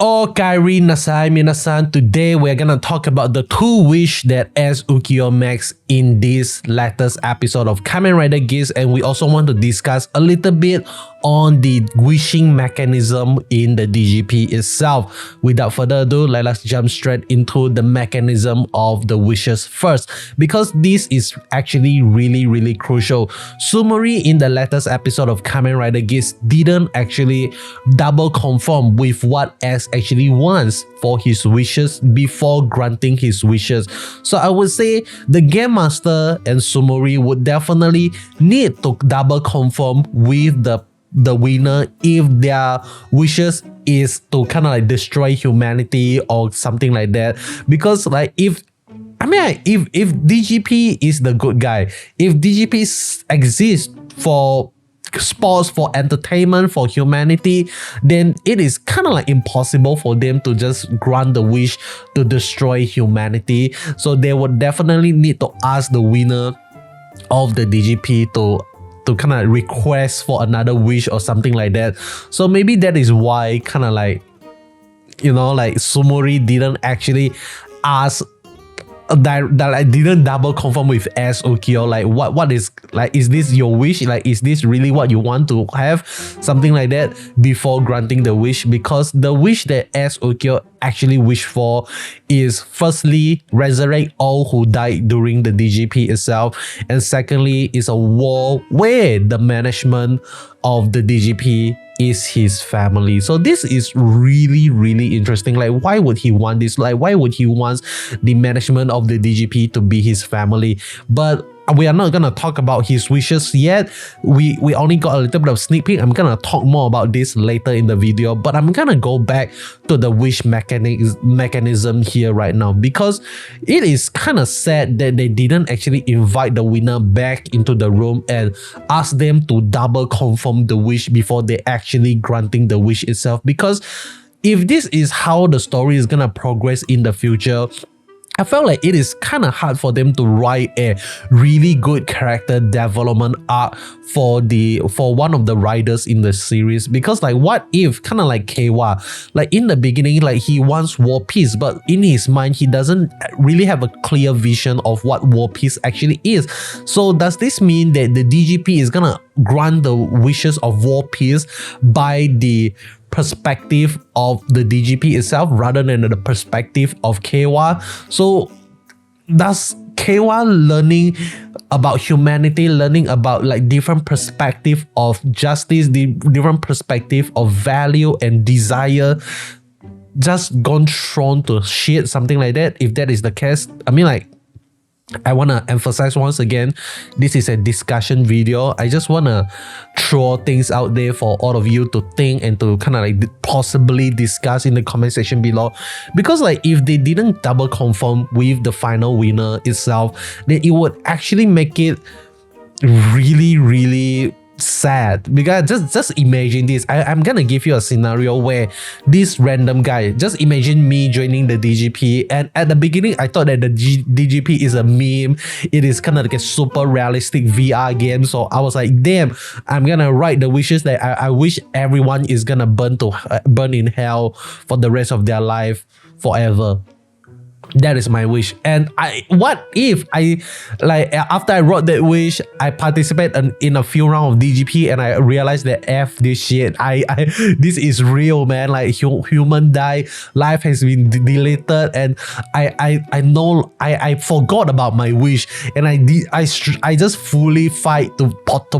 Okaeri nasai minasan. Today we're gonna talk about the two wish that S Ukiyo makes in this latest episode of Kamen Rider Geats, and we also want to discuss a little bit on the wishing mechanism in the DGP itself. Without further ado, let us jump straight into the mechanism of the wishes first, because this is actually really crucial. Sumori in the latest episode of Kamen Rider Geats didn't actually double confirm with what S actually wants for his wishes before granting his wishes. So I would say the Game Master and Sumori would definitely need to double confirm with the winner if their wishes is to kind of like destroy humanity or something like that. Because like if DGP is the good guy, if DGP exists for sports, for entertainment, for humanity, then it is kind of like impossible for them to just grant the wish to destroy humanity. So they would definitely need to ask the winner of the DGP to kind of request for another wish or something like that. So maybe that is why kind of like, you know, like Sumori didn't actually ask that I didn't double confirm with S Ukiyo, like what is, like, is this your wish, like is this really what you want to have, something like that, before granting the wish. Because the wish that S Ukiyo actually wished for is firstly resurrect all who died during the DGP itself, and secondly is a war where the management of the DGP is his family. So this is really interesting. Like, why would he want this? Like, why would he want the management of the DGP to be his family? But we are not gonna talk about his wishes yet. We only got a little bit of sneak peek. I'm gonna talk more about this later in the video, but I'm gonna go back to the wish mechanism here right now, because it is kind of sad that they didn't actually invite the winner back into the room and ask them to double confirm the wish before they actually granting the wish itself. Because if this is how the story is gonna progress in the future, I felt like it is kind of hard for them to write a really good character development arc for one of the riders in the series. Because like, what if kind of like Keiwa, like in the beginning, like he wants war peace, but in his mind he doesn't really have a clear vision of what war peace actually is. So does this mean that the DGP is gonna grant the wishes of war peace by the perspective of the DGP itself rather than the perspective of Keiwa? So does Keiwa learning about humanity, learning about like different perspective of justice, the different perspective of value and desire, just gone thrown to shit, something like that? If that is the case, I mean, like, I want to emphasize once again, this is a discussion video. I just want to throw things out there for all of you to think and to kind of like possibly discuss in the comment section below. Because like, if they didn't double confirm with the final winner itself, then it would actually make it really sad. Because just imagine this. I'm gonna give you a scenario where this random guy, just imagine me joining the DGP, and at the beginning I thought that the DGP is a meme, it is kind of like a super realistic VR game. So I was like, damn, I'm gonna write the wishes that I wish everyone is gonna burn in hell for the rest of their life forever. That is my wish. And what if I, like, after I wrote that wish, I participate in a few rounds of DGP and I realized that F this shit, this is real, man. Like, human die, life has been deleted, and I know I forgot about my wish, and I just fully fight to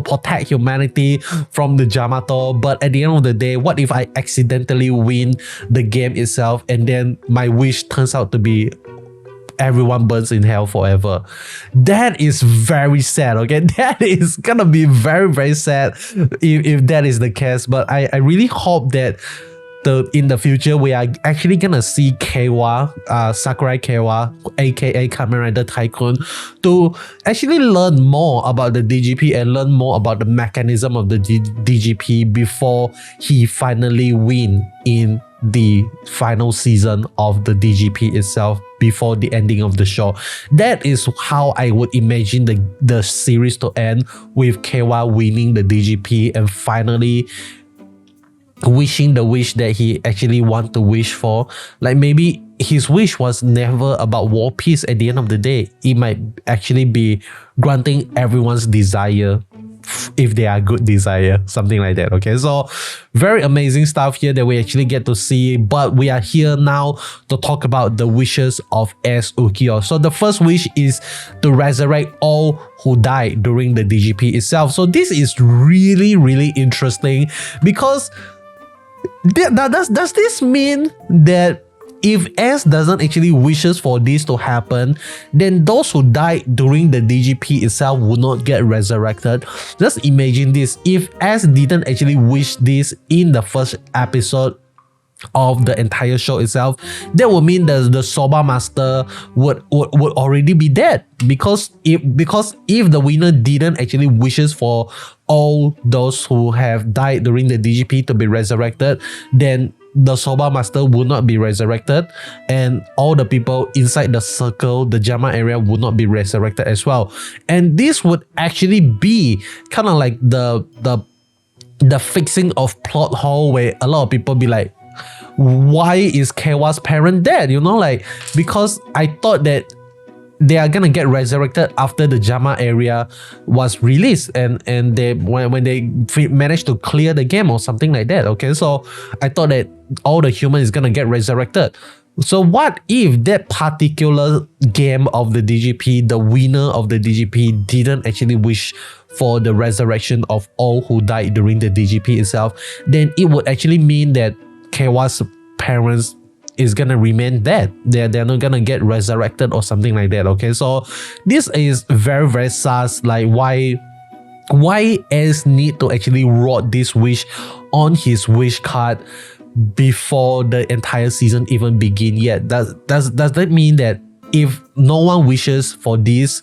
protect humanity from the Jyamato. But at the end of the day, what if I accidentally win the game itself, and then my wish turns out to be everyone burns in hell forever? That is very sad, okay? That is gonna be very sad if that is the case. But I really hope that in the future we are actually gonna see Keiwa, Sakurai Keiwa, aka Kamen Rider Tycoon, to actually learn more about the DGP and learn more about the mechanism of the DGP before he finally win in the final season of the DGP itself, before the ending of the show. That is how I would imagine the series to end, with Keiwa winning the DGP and finally wishing the wish that he actually want to wish for. Like maybe his wish was never about world peace at the end of the day. It might actually be granting everyone's desire, if they are good desire, something like that. Okay, so very amazing stuff here that we actually get to see, but we are here now to talk about the wishes of S. Ukiyo. So the first wish is to resurrect all who died during the DGP itself. So this is really interesting, because does this mean that if S doesn't actually wishes for this to happen, then those who died during the DGP itself will not get resurrected? Just imagine this. If S didn't actually wish this in the first episode of the entire show itself, that would mean that the Soba Master would already be dead, because if the winner didn't actually wishes for all those who have died during the DGP to be resurrected, then the Soba Master will not be resurrected, and all the people inside the circle, the Jama area, will not be resurrected as well. And this would actually be kind of like the fixing of plot hole, where a lot of people be like, why is Kewa's parent dead? You know, like, because I thought that they are gonna get resurrected after the Jama area was released, and they when they managed to clear the game or something like that. Okay, so I thought that all the humans is gonna get resurrected. So what if that particular game of the DGP, the winner of the DGP, didn't actually wish for the resurrection of all who died during the DGP itself? Then it would actually mean that Kewa's parents is gonna remain dead. They're not gonna get resurrected or something like that. Okay, so this is very sus. Like, why S need to actually wrote this wish on his wish card before the entire season even begin yet? Does that mean that if no one wishes for this,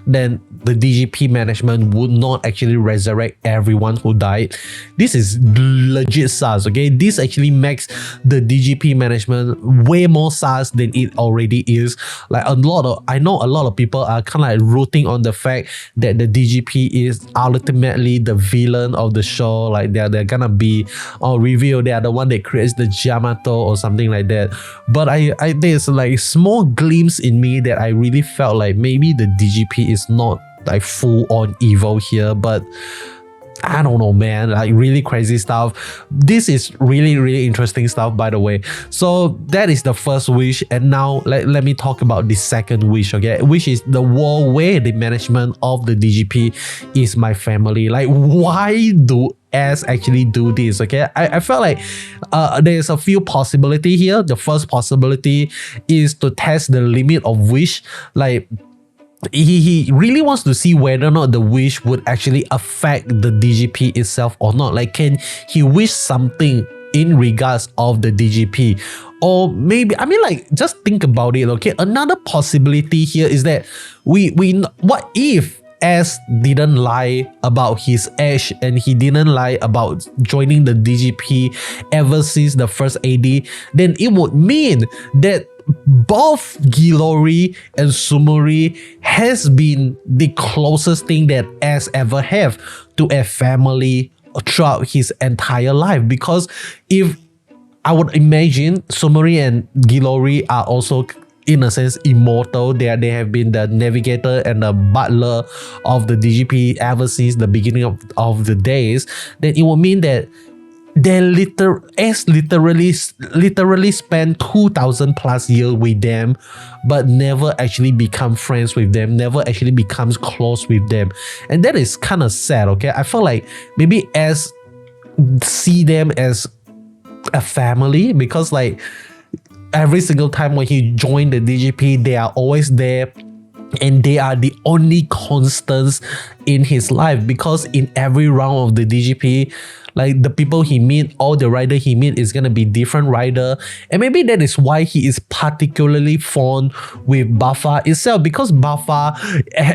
then the DGP management would not actually resurrect everyone who died? This is legit sus, okay? This actually makes the DGP management way more sus than it already is. Like, I know a lot of people are kind of like rooting on the fact that the DGP is ultimately the villain of the show. Like, they're gonna be on reveal, they are the one that creates the Jyamato or something like that. But there's like small glimpse in me that I really felt like maybe the DGP is not like full on evil here, but I don't know, man. Like, really crazy stuff. This is really interesting stuff, by the way. So that is the first wish, and now let me talk about the second wish, okay? Which is the world where the management of the DGP is my family. Like, why do S actually do this? Okay, I felt like there's a few possibility here. The first possibility is to test the limit of wish. Like, he really wants to see whether or not the wish would actually affect the DGP itself or not. Like, can he wish something in regards of the DGP? Or maybe, I mean, like, just think about it, okay? Another possibility here is that what if S didn't lie about his age, and he didn't lie about joining the DGP ever since the first AD? Then it would mean that both Gilori and Sumori has been the closest thing that S ever have to a family throughout his entire life. Because if I would imagine Sumori and Gilori are also, in a sense, immortal. They have been the navigator and the butler of the DGP ever since the beginning of the days. Then it will mean that they literally spent 2,000 plus years with them, but never actually become friends with them, never actually becomes close with them. And that is kind of sad, okay? I feel like maybe S see them as a family, because like every single time when he joined the DGP, they are always there, and they are the only constants in his life. Because in every round of the DGP, like, the people he meet, all the rider he meet is gonna be different rider, and maybe that is why he is particularly fond with Buffa itself, because Buffa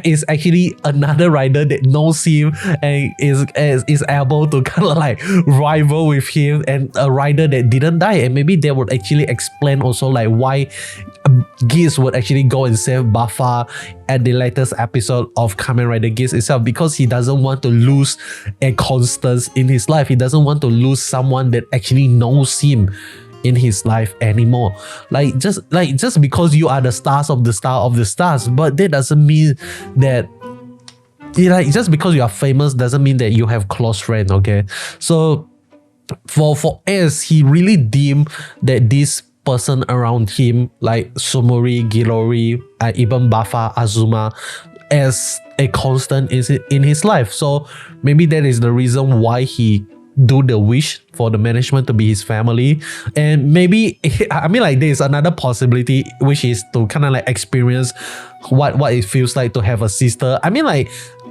is actually another rider that knows him and is able to kind of like rival with him, and a rider that didn't die. And maybe they would actually explain also like why Geats would actually go and save Buffa at the latest episode of Kamen Rider Geats itself, because he doesn't want to lose a constant in his life. He doesn't want to lose someone that actually knows him in his life anymore. Just because you are the stars of the star of the stars, but that doesn't mean that just because you are famous doesn't mean that you have close friends. Okay, so for S, he really deemed that this person around him, like Sumori, Gilori, even Buffa, Azuma, as a constant in his life. So maybe that is the reason why he do the wish for the management to be his family. And maybe there's another possibility, which is to kind of like experience what it feels like to have a sister.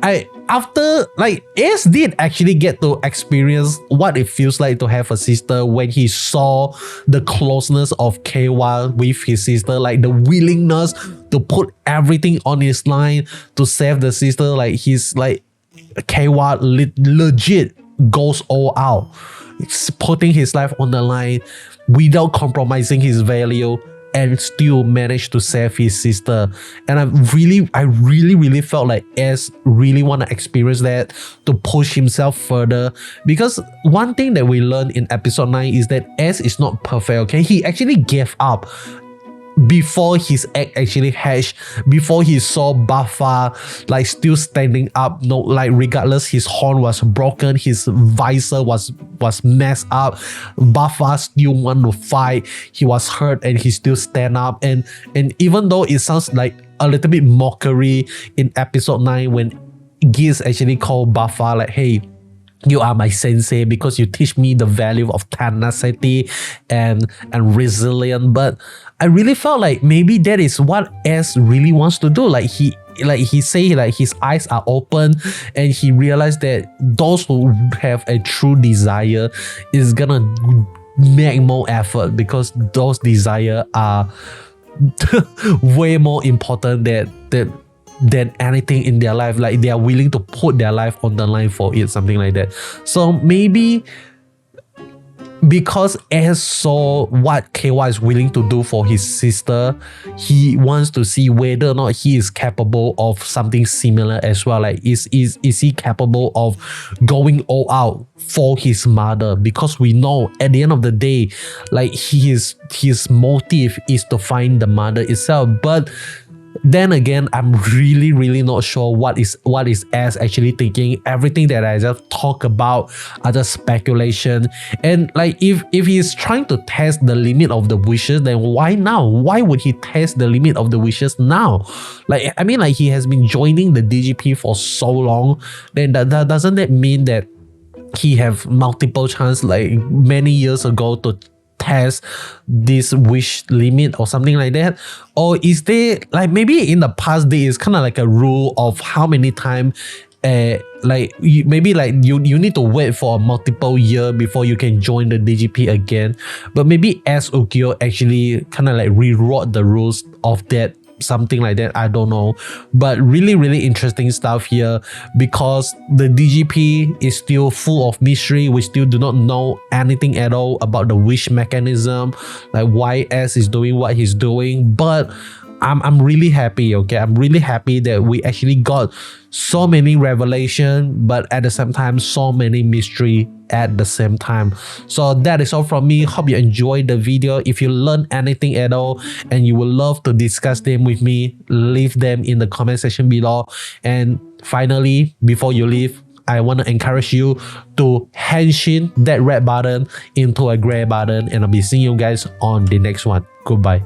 Ace did actually get to experience what it feels like to have a sister when he saw the closeness of KY with his sister, like the willingness to put everything on his line to save the sister. Like he's like KY legit goes all out, putting his life on the line without compromising his value, and still managed to save his sister. And I really felt like S really want to experience that, to push himself further, because one thing that we learned in episode 9 is that S is not perfect. Okay, he actually gave up before his act actually hatched, before he saw Buffa like still standing up, regardless his horn was broken, his visor was messed up, Buffa still want to fight, he was hurt and he still stand up. And even though it sounds like a little bit mockery in episode 9 when Geats actually called Buffa like, hey, you are my sensei because you teach me the value of tenacity and resilience. But I really felt like maybe that is what S really wants to do. He say like his eyes are open and he realized that those who have a true desire is gonna make more effort, because those desire are way more important than anything in their life. Like they are willing to put their life on the line for it, something like that. So maybe because S saw what KY is willing to do for his sister, he wants to see whether or not he is capable of something similar as well. Like is he capable of going all out for his mother? Because we know at the end of the day, like his motive is to find the mother itself. But then again, I'm really not sure what is S actually thinking. Everything that I just talk about are just speculation. And like if he's trying to test the limit of the wishes, then why now? Why would he test the limit of the wishes now? Like he has been joining the DGP for so long. Then doesn't that mean that he have multiple chance like many years ago to test this wish limit or something like that? Or is there like maybe in the past there is kind of like a rule of how many times you need to wait for a multiple year before you can join the DGP again? But maybe as Ukyo actually kind of like rewrote the rules of that, something like that, I don't know. But really interesting stuff here, because the DGP is still full of mystery. We still do not know anything at all about the wish mechanism, like why S is doing what he's doing. But I'm really happy, okay? I'm really happy that we actually got so many revelation, but at the same time, so many mystery at the same time. So that is all from me. Hope you enjoyed the video. If you learned anything at all and you would love to discuss them with me, leave them in the comment section below. And finally, before you leave, I want to encourage you to henshin that red button into a gray button, and I'll be seeing you guys on the next one. Goodbye.